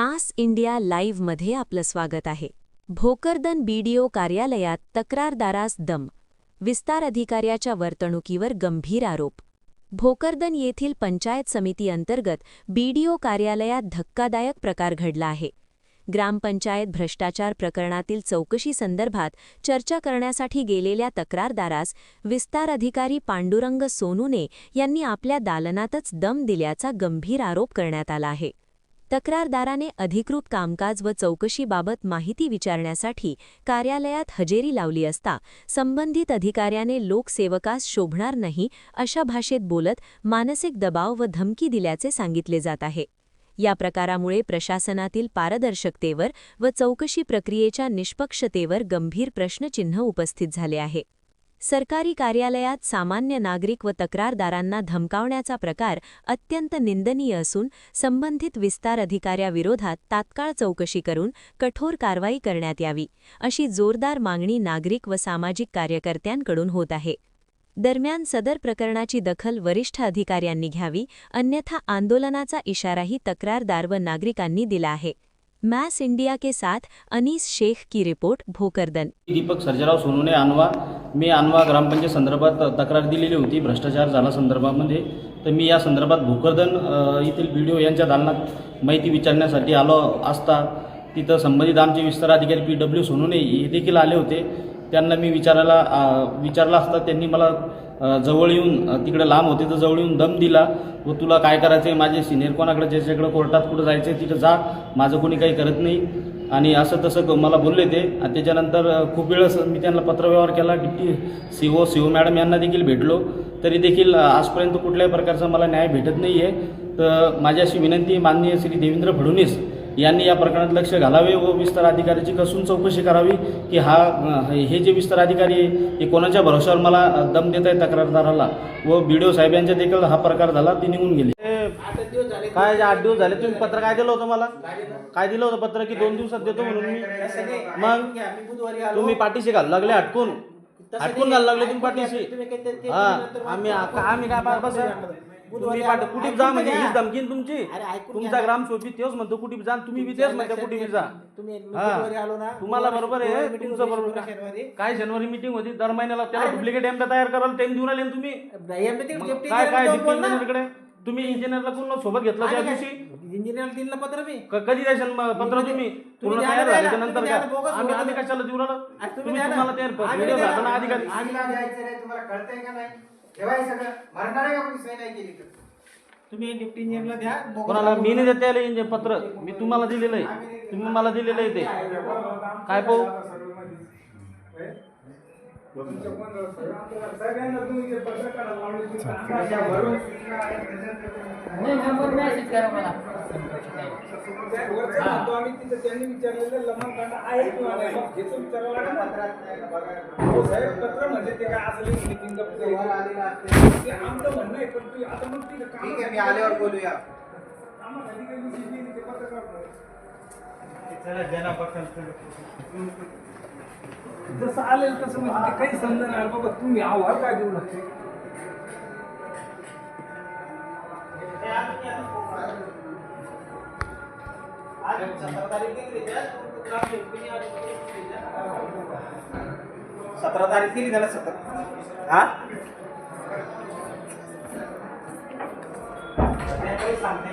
मास India लाईव्हमध्ये आपलं स्वागत आहे. भोकरदन बीडीओ कार्यालयात तक्रारदारास दम, विस्तार अधिकाऱ्याच्या वर्तणुकीवर गंभीर आरोप. भोकरदन येथील पंचायत समिती अंतर्गत बीडीओ कार्यालयात धक्कादायक प्रकार घडला आहे. ग्रामपंचायत भ्रष्टाचार प्रकरणातील चौकशी संदर्भात चर्चा करण्यासाठी गेलेल्या तक्रारदारास विस्तार अधिकारी पांडुरंग सोनूने यांनी आपल्या दालनातच दम दिल्याचा गंभीर आरोप करण्यात आला आहे. तक्रारदाराने अधिकृत कामकाज व चौकशीबाबत माहिती विचारण्यासाठी कार्यालयात हजेरी लावली असता संबंधित अधिकाऱ्याने लोकसेवकास शोभणार नाही अशा भाषेत बोलत मानसिक दबाव व धमकी दिल्याचे सांगितले जात आहे. या प्रकारामुळे प्रशासनातील पारदर्शकतेवर व चौकशी प्रक्रियेच्या निष्पक्षतेवर गंभीर प्रश्नचिन्ह उपस्थित झाले आहे. सरकारी कार्यालयात सामान्य नागरिक व तक्रारदारांना धमकावण्याचा प्रकार अत्यंत निंदनीय असून संबंधित विस्तार अधिकाऱ्याविरोधात तात्काळ चौकशी करून कठोर कारवाई करण्यात यावी, अशी जोरदार मागणी नागरिक व सामाजिक कार्यकर्त्यांकडून होत आहे. दरम्यान सदर प्रकरणाची दखल वरिष्ठ अधिकाऱ्यांनी घ्यावी, अन्यथा आंदोलनाचा इशाराही तक्रारदार व नागरिकांनी दिला आहे. मास इंडिया के साथ अनीस शेख की रिपोर्ट, भोकरदन. दीपक सर्जेराव सोनूने मी अनवा ग्रामपंचायत संदर्भात तक्रार दिलेली होती भ्रष्टाचार झाला संदर्भामध्ये. तर मी या संदर्भात भोकरदन येथील बीडीओ यांच्या दालनात माहिती विचारण्यासाठी आलो असता तिथं संबंधित आमचे विस्तार अधिकारी PW सोनूने हे देखील आले होते. त्यांना मी विचारला असता त्यांनी मला जवळ येऊन, तिकडे लांब होते तर जवळ येऊन दम दिला व तुला काय करायचं आहे, माझे सिनियर कोणाकडे ज्याच्याकडे कोर्टात कुठं जायचं आहे तिथं जा, माझं कोणी काही करत नाही आणि असं तसं मला बोलले ते. आणि त्याच्यानंतर खूप वेळेस मी त्यांना पत्रव्यवहार केला. डिप्टी CO मॅडम यांना देखील भेटलो, तरी देखील आजपर्यंत कुठल्याही प्रकारचा मला न्याय भेटत नाही आहे. तर माझी अशी विनंती, माननीय श्री देवेंद्र फडणवीस यांनी या प्रकरणात लक्ष घालावे व विस्तार अधिकाऱ्याची कसून चौकशी करावी की हे जे विस्तार अधिकारी आहे हे कोणाच्या भरोशावर मला दम देत आहे तक्रारदाराला, व BDO साहेबांच्या देखील हा प्रकार झाला, ते निघून गेले. काय 8 दिवस झाले, तुम्ही पत्र काय दिलं होतं मला? काय दिलं होतं पत्र की 2 दिवसात देतो म्हणून मी? मग तुम्ही पाठीशी घाल लागले, हटकून घाल लागले तुम्ही पाठीशी. आम्ही काय बस तुम्ही कुठे जा म्हणजे हीच धमकीन तुमची. तुमचा ग्राम शोभित तेच म्हणतो कुठे जा, तुम्ही बी तेच म्हणता कुठे जा. तुम्हाला बरोबर आहे, तुमचं बरोबर. काय शनिवारी मीटिंग होती दर महिन्याला, त्याला डुप्लिकेट एमपी तयार करायला टाइम देऊन आले तुम्ही. काय इंजिनियरकडे तुम्ही इंजिनियरला कोण सोबत घेतलं त्या दिवशी? इंजिनियर दिलं पत्र मी कधी द्याल पत्र? तुम्ही पूर्ण तयार झाल्याच्या नंतर आम्ही कशाला देऊ राहिलो? तुम्हाला तयार व्हिडिओ झाला अधिकारी तुम्ही डिप्टी इंजिनियरला द्या. कोणाला मी नाही देते इंजिन पत्र, मी तुम्हाला दिलेलं आहे, तुम्ही मला दिलेलं आहे ते. काय पाहू त्यांनी विचारलेलं लमणकांड आहे किंवा नाही घेतो विचारायला पत्र म्हणजे ते काय असं आमचं म्हणणं आहे. पण आता मग ठीक आहे, मी आल्यावर बोलूया. जसं आलेल तसं म्हणजे ते काही समजणार बाबा, तुम्ही आव्हान काय देऊ लागते. सतरा तारीख केली त्याला 17 सांगते